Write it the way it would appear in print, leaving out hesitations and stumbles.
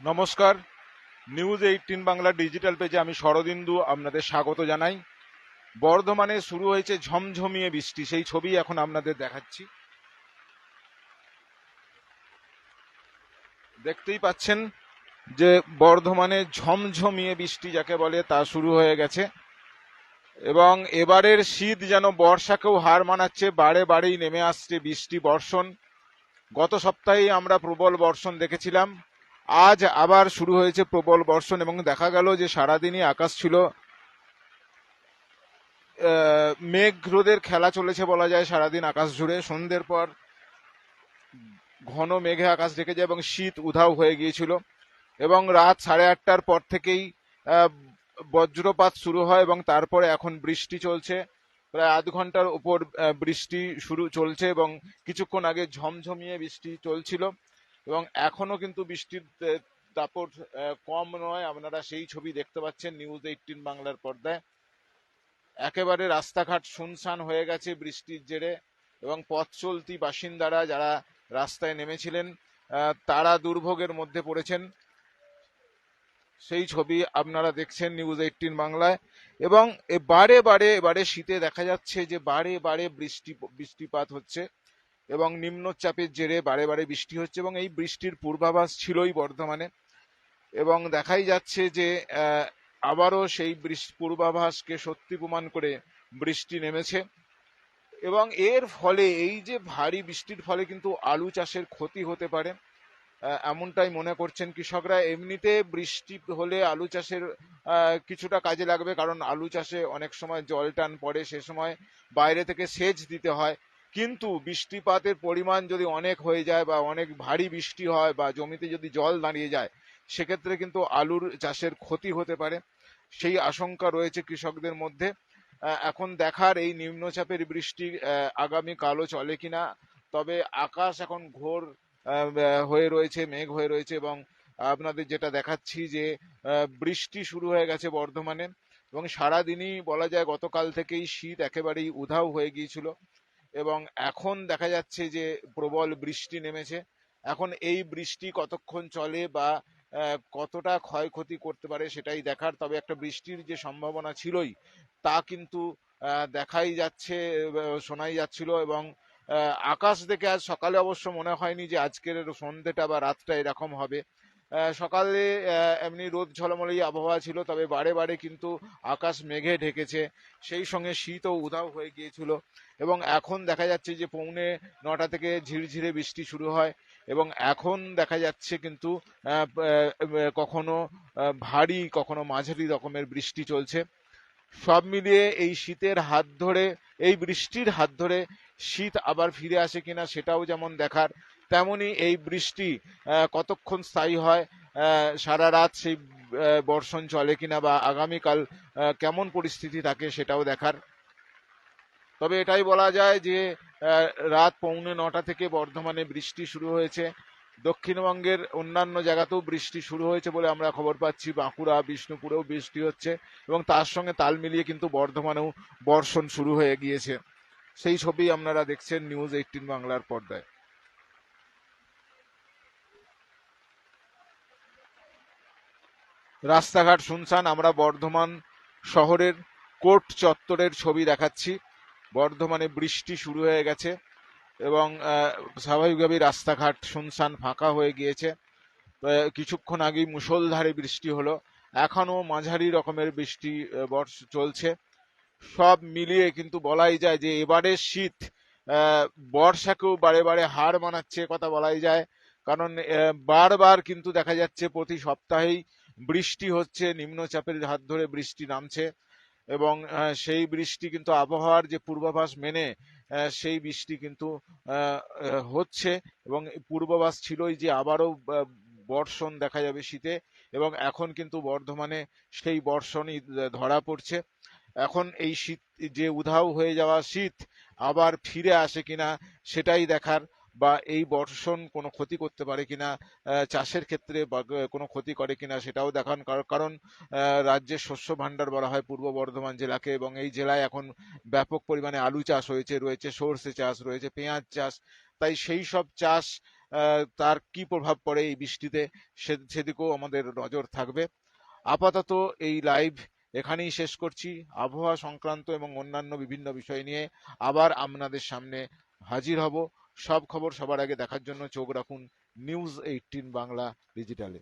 নমস্কার। News 18 Bangla digital পেজে আমি শরদিন্দু আপনাদের স্বাগত জানাই। বর্ধমানে শুরু হয়েছে ঝমঝমিয়ে বৃষ্টি, সেই ছবি এখন আপনাদের দেখাচ্ছি। দেখতেই পাচ্ছেন যে বর্ধমানে ঝমঝমিয়ে বৃষ্টি যাকে বলে তা শুরু হয়ে গেছে, এবং এবারের শীত যেন বর্ষাকেও হার মানাচ্ছে। বারে বারেই নেমে আসছে বৃষ্টি বর্ষণ। গত সপ্তাহেই আমরা প্রবল বর্ষণ দেখেছিলাম, আজ আবার শুরু হয়েছে প্রবল বর্ষণ, এবং দেখা গেল যে সারাদিনই আকাশ ছিল মেঘ রোদের খেলা চলেছে বলা যায়। সারাদিন আকাশ জুড়ে সন্ধ্যের পর ঘন মেঘে আকাশ ঢেকে যায় এবং শীত উধাও হয়ে গিয়েছিল, এবং রাত 8:30টার পর থেকেই আহ, বজ্রপাত শুরু হয়, এবং তারপরে এখন বৃষ্টি চলছে। প্রায় আধ ঘন্টার উপর বৃষ্টি শুরু চলছে, এবং কিছুক্ষণ আগে ঝমঝমিয়ে বৃষ্টি চলছিল, এবং এখনো কিন্তু বৃষ্টির দাপট কম নয়। আপনারা সেই ছবি দেখতে পাচ্ছেন নিউজ 18 বাংলার পর্দায়। একেবারে রাস্তাঘাট শুনশান হয়ে গেছে বৃষ্টির জেরে, এবং পথ চলতি বাসিন্দারা যারা রাস্তায় নেমেছিলেন তারা দুর্ভোগের মধ্যে পড়েছেন। সেই ছবি আপনারা দেখছেন নিউজ 18 বাংলায়। এবং এবারে শীতে দেখা যাচ্ছে যে বারে বারে বৃষ্টিপাত হচ্ছে, এবং নিম্নচাপের জেরে বারে বারে বৃষ্টি হচ্ছে, এবং এই বৃষ্টির পূর্বাভাস ছিলই বর্ধমানে, এবং দেখাই যাচ্ছে যে আবারও সেই পূর্বাভাসকে সত্যি প্রমাণ করে বৃষ্টি নেমেছে। এবং এর ফলে এই যে ভারী বৃষ্টির ফলে কিন্তু আলু চাষের ক্ষতি হতে পারে, এমনটাই মনে করছেন কৃষকরা। এমনিতে বৃষ্টি হলে আলু চাষের কিছুটা কাজে লাগবে, কারণ আলু চাষে অনেক সময় জল টান পড়ে, সে সময় বাইরে থেকে সেচ দিতে হয়। কিন্তু বৃষ্টিপাতের পরিমাণ যদি অনেক হয়ে যায় বা অনেক ভারী বৃষ্টি হয় বা জমিতে যদি জল দাঁড়িয়ে যায়, সেক্ষেত্রে কিন্তু আলুর চাষের ক্ষতি হতে পারে। সেই আশঙ্কা রয়েছে কৃষকদের মধ্যে। এখন দেখার এই নিম্নচাপের বৃষ্টি আগামী কালও চলে কিনা। তবে আকাশ এখন ঘোর হয়ে রয়েছে, মেঘ হয়ে রয়েছে, এবং আপনাদের যেটা দেখাচ্ছি যে বৃষ্টি শুরু হয়ে গেছে বর্ধমানে, এবং সারাদিনই বলা যায় গতকাল থেকেই শীত একেবারেই উধাও হয়ে গিয়েছিল, এবং এখন দেখা যাচ্ছে যে প্রবল বৃষ্টি নেমেছে। এখন এই বৃষ্টি কতক্ষণ চলে বা কতটা ক্ষয়ক্ষতি করতে পারে সেটাই দেখার। তবে একটা বৃষ্টির যে সম্ভাবনা ছিলই তা কিন্তু দেখাই যাচ্ছে, শোনাই যাচ্ছিল, এবং আকাশ দেখে আজ সকালে অবশ্য মনে হয়নি যে আজকের সন্ধ্যেটা বা রাতটা এরকম হবে। সকালে এমনি রোদ ঝলমলেই আবহাওয়া ছিল, তবে বারে বারে কিন্তু আকাশ মেঘে ঢেকেছে, সেই সঙ্গে শীতও উধাও হয়ে গিয়েছিল, এবং এখন দেখা যাচ্ছে যে 8:45 থেকে ঝিরঝিরে বৃষ্টি শুরু হয়, এবং এখন দেখা যাচ্ছে কিন্তু কখনো ভারী কখনো মাঝারি রকমের বৃষ্টি চলছে। সব মিলিয়ে এই শীতের হাত ধরে, এই বৃষ্টির হাত ধরে শীত আবার ফিরে আসে কিনা সেটাও যেমন দেখার, তেমনি এই বৃষ্টি কতক্ষণ স্থায়ী হয়, সারা রাত সেই বর্ষণ চলে কিনা, বা আগামীকাল কেমন পরিস্থিতি থাকে সেটাও দেখার। তবে এটাই বলা যায় যে রাত 8:45 থেকে বর্ধমানে বৃষ্টি শুরু হয়েছে। দক্ষিণবঙ্গের অন্যান্য জায়গাতেও বৃষ্টি শুরু হয়েছে বলে আমরা খবর পাচ্ছি। বাঁকুড়া, বিষ্ণুপুরেও বৃষ্টি হচ্ছে, এবং তার সঙ্গে তাল মিলিয়ে কিন্তু বর্ধমানেও বর্ষণ শুরু হয়ে গিয়েছে। সেই ছবি আপনারা দেখছেন নিউজ 18 বাংলার পর্দায়। রাস্তাঘাট শুনশান। আমরা বর্ধমান শহরের কোর্ট চত্বরের ছবি দেখাচ্ছি। বর্ধমানে বৃষ্টি শুরু হয়ে গেছে, এবং স্বাভাবিকভাবেই রাস্তাঘাট শুনশান ফাঁকা হয়ে গিয়েছে। কিছুক্ষণ আগেই মুষলধারে বৃষ্টি হলো, এখনো মাঝারি রকমের বৃষ্টি চলছে। সব মিলিয়ে কিন্তু বলাই যায় যে এবারের শীত বর্ষাকেও বারে বারে হার মানাচ্ছে কথা বলাই যায়। কারণ বারবার কিন্তু দেখা যাচ্ছে প্রতি সপ্তাহেই বৃষ্টি হচ্ছে, নিম্নচাপের হাত ধরে বৃষ্টি নামছে, এবং সেই বৃষ্টি কিন্তু আবহাওয়ার যে পূর্বাভাস মেনে সেই বৃষ্টি কিন্তু হচ্ছে, এবং পূর্বাভাস ছিলই যে আবারও বর্ষণ দেখা যাবে শীতে, এবং এখন কিন্তু বর্ধমানে সেই বর্ষণই ধরা পড়ছে। এখন এই শীত, যে উধাও হয়ে যাওয়া শীত আবার ফিরে আসে কিনা সেটাই দেখার, বা এই বর্ষণ কোনো ক্ষতি করতে পারে কিনা, চাষের ক্ষেত্রে বা কোনো ক্ষতি করে কিনা সেটাও দেখান। কারণ রাজ্যের শস্য ভাণ্ডার বলা হয় পূর্ব বর্ধমান জেলাকে, এবং এই জেলায় এখন ব্যাপক পরিমাণে আলু চাষ রয়েছে, সর্ষে চাষ রয়েছে, পেঁয়াজ চাষ। তাই সেই সব চাষ তার কি প্রভাব পড়ে এই বৃষ্টিতে সেদিকেও আমাদের নজর থাকবে। আপাতত এই লাইভ এখানেই শেষ করছি। আবহাওয়া সংক্রান্ত এবং অন্যান্য বিভিন্ন বিষয় নিয়ে আবার আপনাদের সামনে হাজির হব। সব খবর সবার আগে দেখার জন্য চোখ রাখুন নিউজ 18 বাংলা ডিজিটালে।